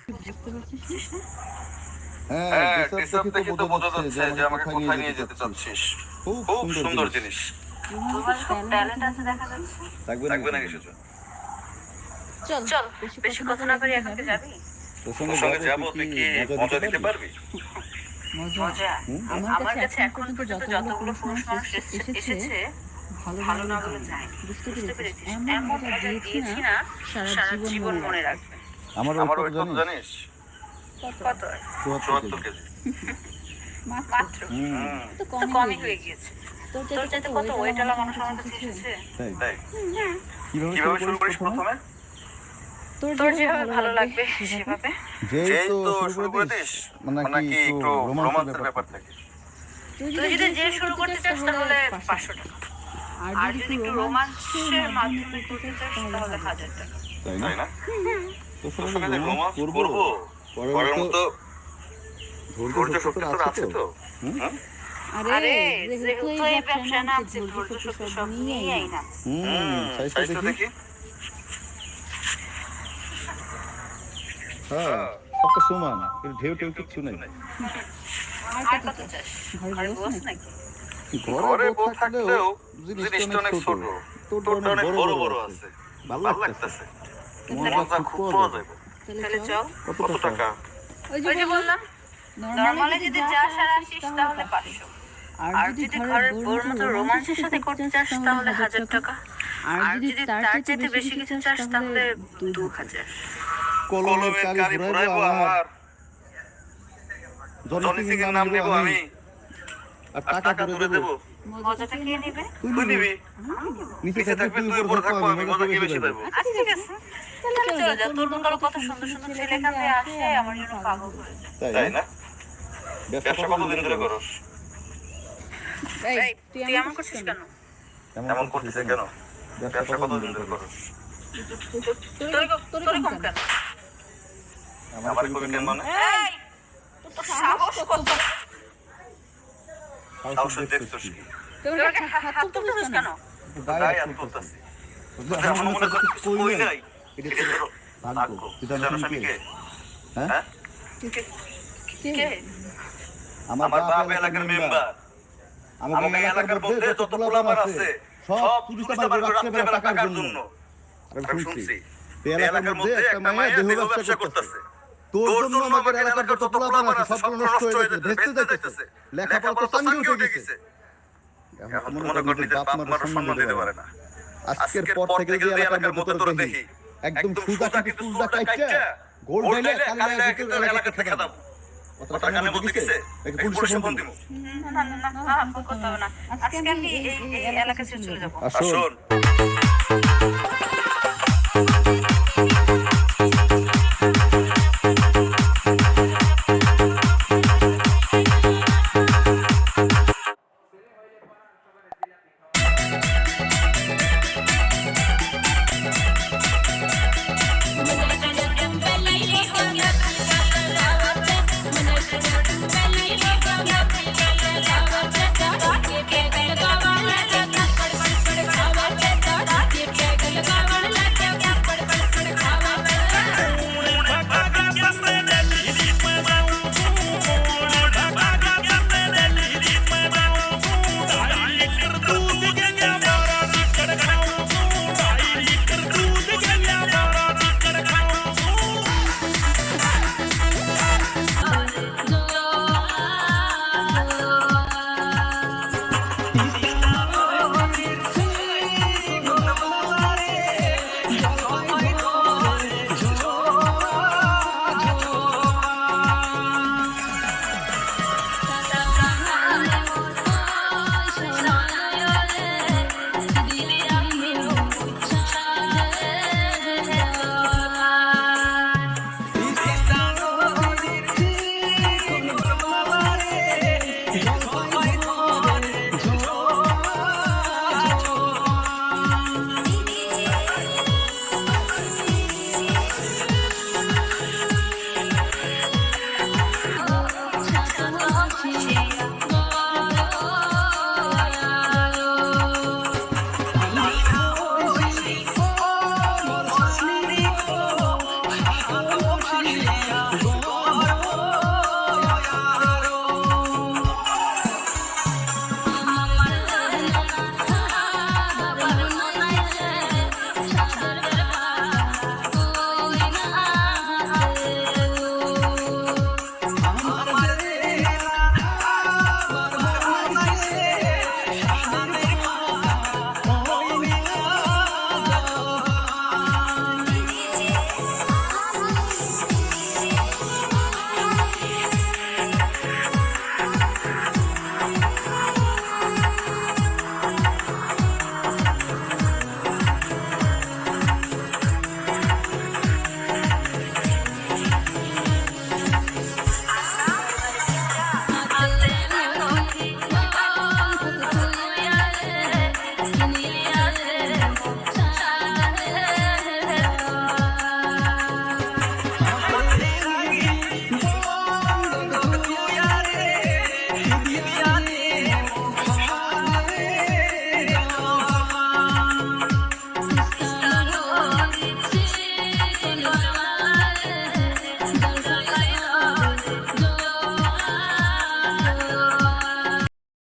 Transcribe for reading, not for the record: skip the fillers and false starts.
বুঝতে পারছিস না? হ্যাঁ, ড্রেসআপ দেখে তো বোঝা যাচ্ছে যে আমাকে কোথায় নিয়ে যেতে চাচ্ছিস। খুব সুন্দর জিনিস। তোমার খুব ট্যালেন্ট আছে দেখা যাচ্ছে। থাকবে নাকি সেটা? চল বেশি কথা না করি, এখন কি যাবি? তোর সঙ্গে যাবো, তুই কি মজা দিতে পারবি? মজা? আমার কাছে এখন পর্যন্ত যতগুলো পুরুষ মানুষ এসেছে ভালো না বলে যায়, বুঝতে পেরেছিস? এমন মজা দিয়েছি না, সারা জীবন মনে রাখবে। আমার ওয়েট কত জানিস? কত? 74 কেজি। মাত্র? তো কমই হয়ে গিয়েছে। তোর চাইতে কত ওয়েটওয়ালা মানুষ আমার কাছে এসেছে। তাই? কিভাবে শুরু করিস প্রথমে? তোর যেভাবে ভালো লাগবে সেভাবে। যেই তো শুরু করে দিস, মানে কি একটু রোমান্সের ব্যাপার থাকে। তুই যদি যে শুরু করতে চাস তাহলে 500 টাকা, আর যদি একটু রোমান্সের মাধ্যমে করতে চাস তাহলে 1000 টাকা। তাই না? তোর সঙ্গে রোমান্স করবো, করার মতো ধৈর্য শক্তি তোর আছে তো? আরে যেহেতু এই ব্যবসা নামছে, ধৈর্য শক্তি সব নিয়েই না। সাইজটা দেখি। হ্যাঁ, সবটা সমান, কিন্তু ঢেউ কিচ্ছু নাই। আর কত চাস? ঘরে বস নাকি? ঘরে বউ থাকলেও জিনিসটা অনেক ছোট, তোর অনেক বড় আছে। ভালো লাগতেছে, মজা খুব পাওয়া যাবে। তাহলে চল। কত টাকা? ওই যে বললাম, নরমালি যদি যাস আর আসিস তাহলে 500, আর যদি ঘরের বউর মতো রোমান্সের সাথে করতে চাস তাহলে 1000 টাকা, আর যদি তার চাইতে বেশি কিছু চাস তাহলে 2000। কলমের কালি ঘুরাইবো আমার, জনি সিংয়ের নাম নেব আমি, আর টাকা তুলে দেব। মজাটা কে নেবে? তুই নিবি। নিচে থাকবি তুই, উপর থাকবো আমি, মজা কে বেশি পাবো? আচ্ছা ঠিক আছে, তাহলে চলে যা। তোর মতো কত সুন্দর সুন্দর ছেলে এখান থেকে আসে, আমার জন্য পাগল হয়ে যায়। তাই না? ব্যবসা কতদিন ধরে করস? এই তুই এমন করছিস কেন? এমন করতেছে কেন? ব্যবসা কতদিন ধরে করস? তোর কম কেন? আমার কবি কেন মানে? এই তোর সাহস কত? সাহস দেখছস কি? তোর হাত তুলছিস কেন? গায়ে হাত তুলতাছি। তোদের আমার মনে করছিস কই নাই? এটা তো ভাগ্য। তুই জানিস আমি কে? হ্যাঁ? কে? আমার বাপ এলাকার মেম্বার। আমাদের এলাকার মধ্যে যত পোলাপান আছে সব পুলিশ আমার রাত্রে টাকার জন্য। আমি শুনছি এই এলাকার মধ্যে একটা মাইয়া দেহ ব্যবসা করতেছে। তোর জন্য আমাদের এলাকার যত পোলাপান আছে সব নষ্ট হয়ে যাচ্ছে, ভেস্তে যাইতেছে। লেখাপড়া তো চাঙ্গি উঠে গেছে। এখন মনে কর নিজের বাপ মার সম্মান দিতে পারে না। আজকের পর থেকে যদি এলাকার মধ্যে তোর দেখি একদম সুজা কিন্তু চুলটা কাইটা গোল ঢাইলে কালিয়া কিন্তু এলাকা থেকে দাও। কত টাকা নেব দেখিছে? এক পুলিশে ফোন দিমু। না ফোন করতে হবে না, আজকে আমি এই এলাকা ছেড়ে চলে যাব। আসুন।